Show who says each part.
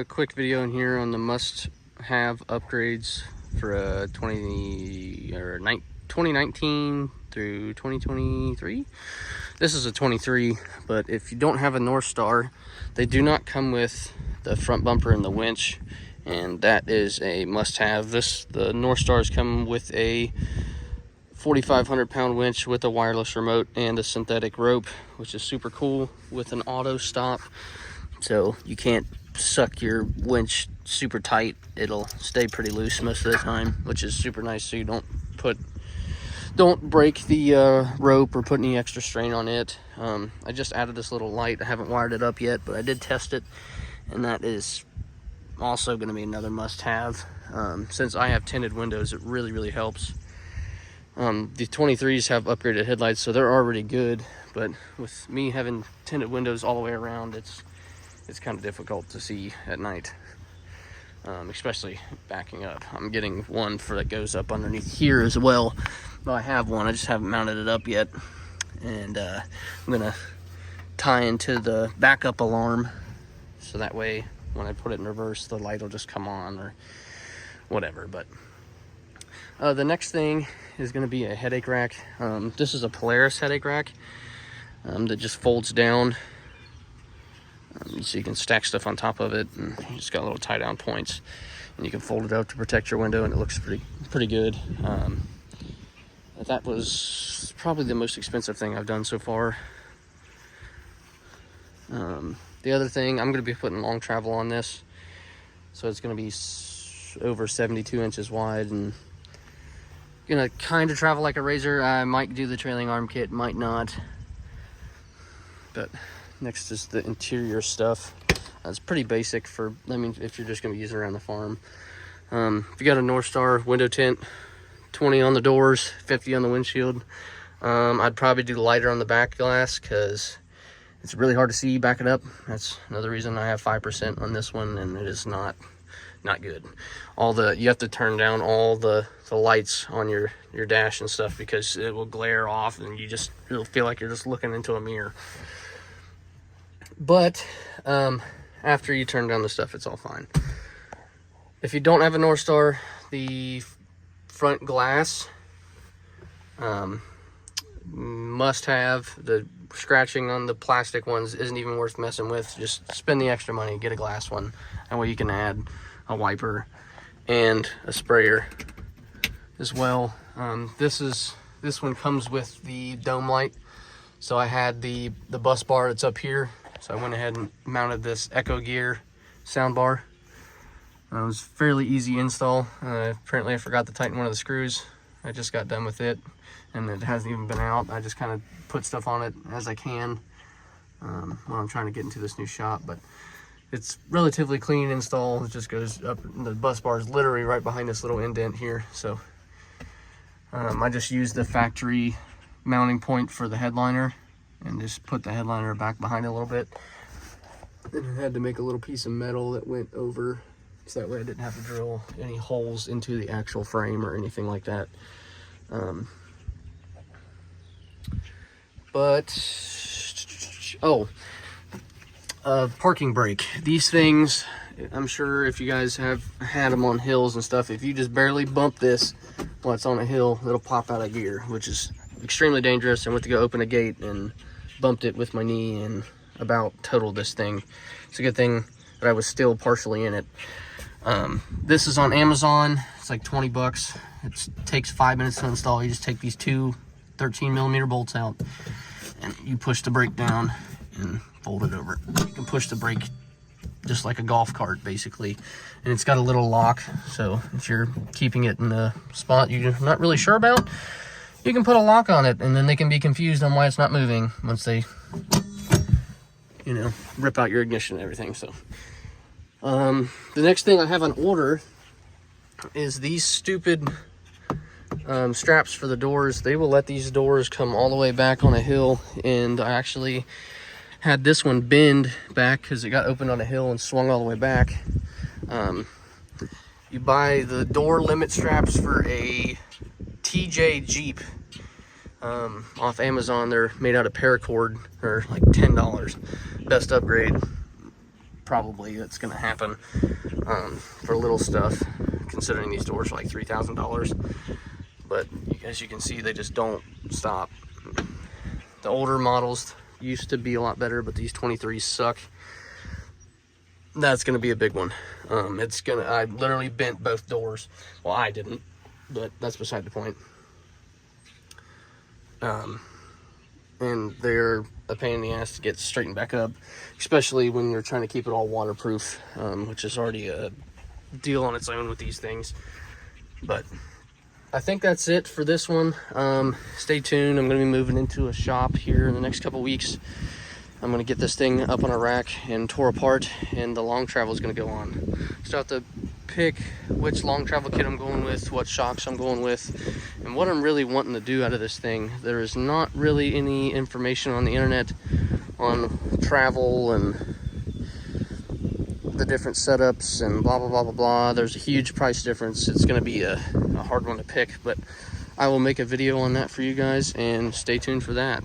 Speaker 1: A quick video in here on the must-have upgrades for 2019 through 2023. This is a 23, but if you don't have a North Star, they do not come with the front bumper and the winch, and that is a must-have. The North Stars come with a 4,500 pound winch with a wireless remote and a synthetic rope, which is super cool, with an auto stop, so you can't suck your winch super tight. It'll stay pretty loose most of the time, which is super nice, so you don't break the rope or put any extra strain on it. I just added this little light. I haven't wired it up yet, but I did test it, and that is also going to be another must-have. Since I have tinted windows, it really helps. The 23s have upgraded headlights, so they're already good, but with me having tinted windows all the way around, it's kind of difficult to see at night, especially backing up. I'm getting one that goes up underneath here as well. Well, I have one, I just haven't mounted it up yet, and I'm gonna tie into the backup alarm, so that way when I put it in reverse, the light will just come on or whatever. But the next thing is going to be a headache rack. This is a Polaris headache rack that just folds down, so you can stack stuff on top of it, and you just got little tie down points, and you can fold it out to protect your window, and it looks pretty good. That was probably the most expensive thing I've done so far. The other thing, I'm going to be putting long travel on this, so it's going to be over 72 inches wide, and gonna kind of travel like a razor. I might do the trailing arm kit, might not. But next is the interior stuff. It's pretty basic for, I mean, if you're just gonna be using it around the farm. If you got a North Star window tint, 20 on the doors, 50 on the windshield. I'd probably do lighter on the back glass because it's really hard to see backing up. That's another reason I have 5% on this one, and it is not good. You have to turn down all the lights on your dash and stuff, because it will glare off, and it'll feel like you're just looking into a mirror. But after you turn down the stuff, it's all fine. If you don't have a North Star, the front glass must have. The scratching on the plastic ones isn't even worth messing with. Just spend the extra money, get a glass one. That way you can add a wiper and a sprayer as well. This one comes with the dome light, so I had the bus bar that's up here, so I went ahead and mounted this Echo Gear sound bar. It was fairly easy install. Apparently I forgot to tighten one of the screws. I just got done with it, and it hasn't even been out. I just kind of put stuff on it as I can when I'm trying to get into this new shop, but it's relatively clean install. It just goes up, the bus bar is literally right behind this little indent here. So I just used the factory mounting point for the headliner and just put the headliner back behind it a little bit. And I had to make a little piece of metal that went over, so that way I didn't have to drill any holes into the actual frame or anything like that. Parking brake. These things, I'm sure if you guys have had them on hills and stuff, if you just barely bump this while it's on a hill, it'll pop out of gear, which is extremely dangerous. I went to go open a gate and bumped it with my knee and about totaled this thing. It's a good thing that I was still partially in it. This is on Amazon. It's like 20 bucks. It takes 5 minutes to install. You just take these two 13mm bolts out, and you push the brake down and fold it over. You can push the brake just like a golf cart, basically. And it's got a little lock, so if you're keeping it in a spot you're not really sure about, you can put a lock on it, and then they can be confused on why it's not moving once they, rip out your ignition and everything. So the next thing I have on order is these stupid straps for the doors. They will let these doors come all the way back on a hill, and I actually had this one bend back because it got opened on a hill and swung all the way back. You buy the door limit straps for a TJ Jeep off Amazon. They're made out of paracord. They're like $10. Best upgrade. probably that's going to happen for little stuff, considering these doors are like $3,000. But as you can see, they just don't stop. The older models used to be a lot better, but these 23s suck. That's going to be a big one. I literally bent both doors. Well, I didn't, but that's beside the point. And they're a pain in the ass to get straightened back up, especially when you're trying to keep it all waterproof, which is already a deal on its own with these things. But I think that's it for this one. Stay tuned. I'm going to be moving into a shop here in the next couple weeks. I'm going to get this thing up on a rack and tore apart, and the long travel is going to go on. So I have to pick which long travel kit I'm going with, what shocks I'm going with, and what I'm really wanting to do out of this thing. There is not really any information on the internet on travel and the different setups and blah, blah, blah, blah, blah. There's a huge price difference. It's going to be a hard one to pick, but I will make a video on that for you guys, and stay tuned for that.